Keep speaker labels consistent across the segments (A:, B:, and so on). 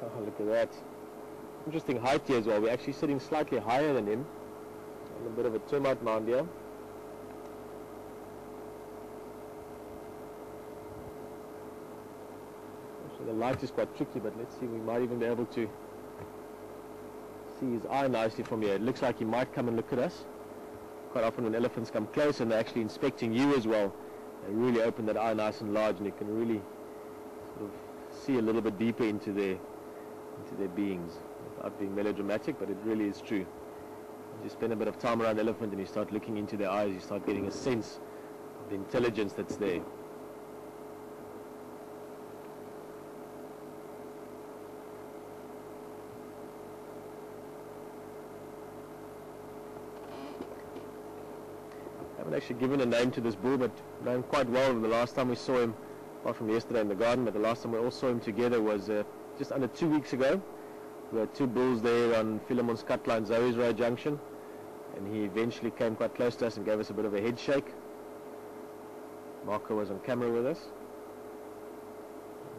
A: Oh, look at that. Interesting height here as well. We're actually sitting slightly higher than him. On a bit of a termite mound here. So the light is quite tricky, but let's see, we might even be able to see his eye nicely from here. It looks like he might come and look at us. Quite often when elephants come close and they're actually inspecting you as well, they really open that eye nice and large, and you can really sort of see a little bit deeper into their beings, without being melodramatic, but it really is true. You spend a bit of time around the elephant and you start looking into their eyes, you start getting a sense of the intelligence that's there. I haven't actually given a name to this bull, but know him quite well. The last time we saw him, apart from yesterday in the garden, but the last time we all saw him together was just under 2 weeks ago. We had two bulls there on Philemon's Cutline Zoe's Road Junction, and he eventually came quite close to us and gave us a bit of a head shake. Marco was on camera with us.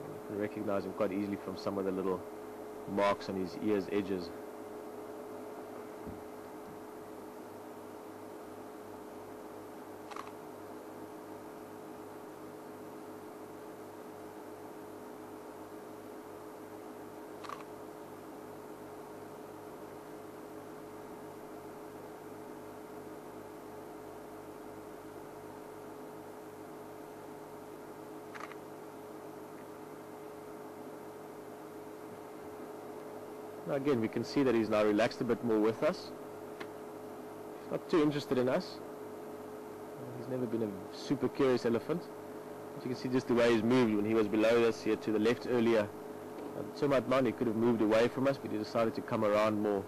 A: You can recognize him quite easily from some of the little marks on his ears' edges. Now again, we can see that he's now relaxed a bit more with us. He's not too interested in us. He's never been a super curious elephant. But you can see just the way he's moved when he was below us here to the left earlier. Termite mound, he could have moved away from us, but he decided to come around more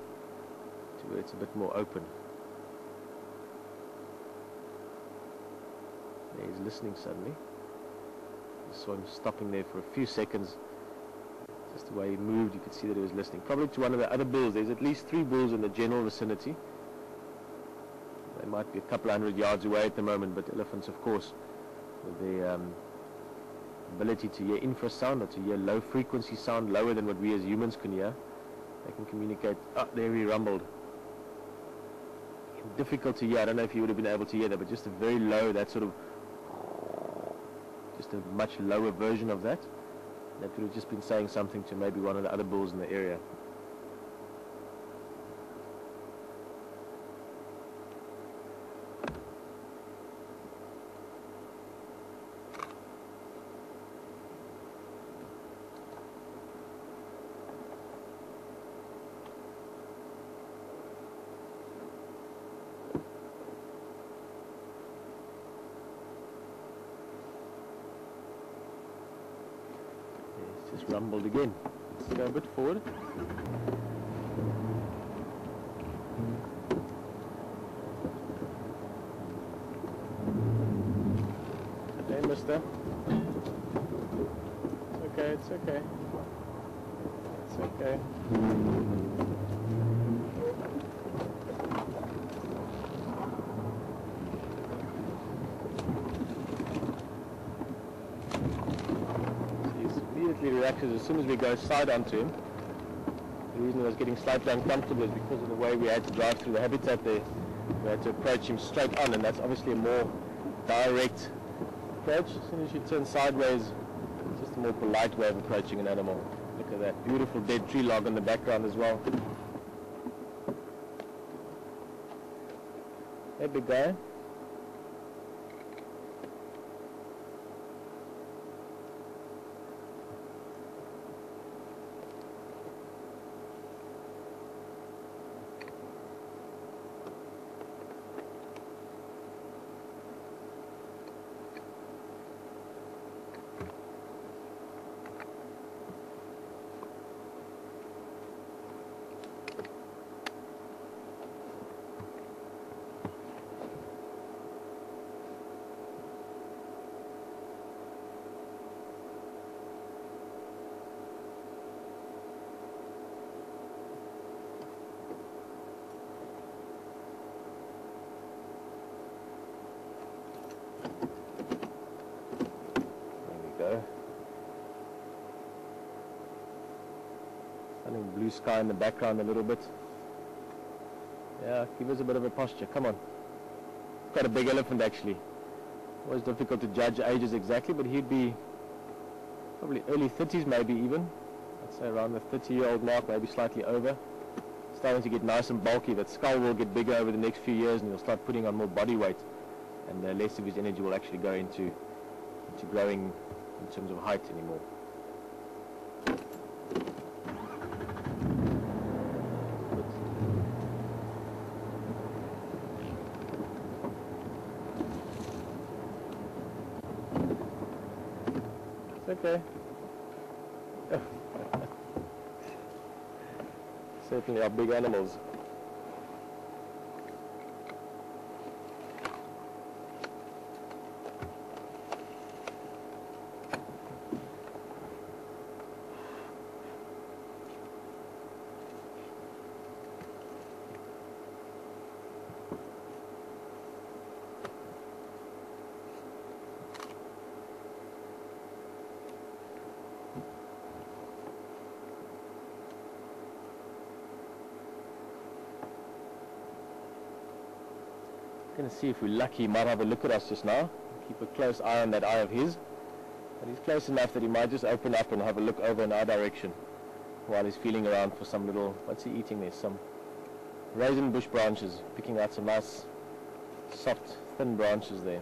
A: to where it's a bit more open. There he's listening suddenly. I saw him stopping there for a few seconds. Just the way he moved, you could see that he was listening. Probably to one of the other bulls. There's at least 3 bulls in the general vicinity. They might be a couple hundred yards away at the moment, but elephants, of course, with their ability to hear infrasound, or to hear low frequency sound, lower than what we as humans can hear, they can communicate. Oh, there he rumbled. Difficult to hear. I don't know if you would have been able to hear that, but just a very low, that sort of, just a much lower version of that. That would have just been saying something to maybe one of the other bulls in the area. Just rumbled again. Let's go a bit forward. Okay, mister. It's okay, it's okay. It's okay. Reactions as soon as we go side onto him. The reason I was getting slightly uncomfortable is because of the way we had to drive through the habitat there. We had to approach him straight on, and that's obviously a more direct approach. As soon as you turn sideways, it's just a more polite way of approaching an animal. Look at that beautiful dead tree log in the background as well. Hey, big guy. Stunning blue sky in the background a little bit. Yeah, give us a bit of a posture. Come on. Quite a big elephant actually. Always difficult to judge ages exactly, but he'd be probably early 30s maybe even. I'd say around the 30-year-old mark, maybe slightly over. Starting to get nice and bulky. That skull will get bigger over the next few years and he'll start putting on more body weight, and less of his energy will actually go into growing in terms of height anymore. It's okay. Certainly are big animals. Going to see if we're lucky, he might have a look at us just now. Keep a close eye on that eye of his. But he's close enough that he might just open up and have a look over in our direction while he's feeling around for some little, what's he eating there? Some raisin bush branches, picking out some nice, soft, thin branches there.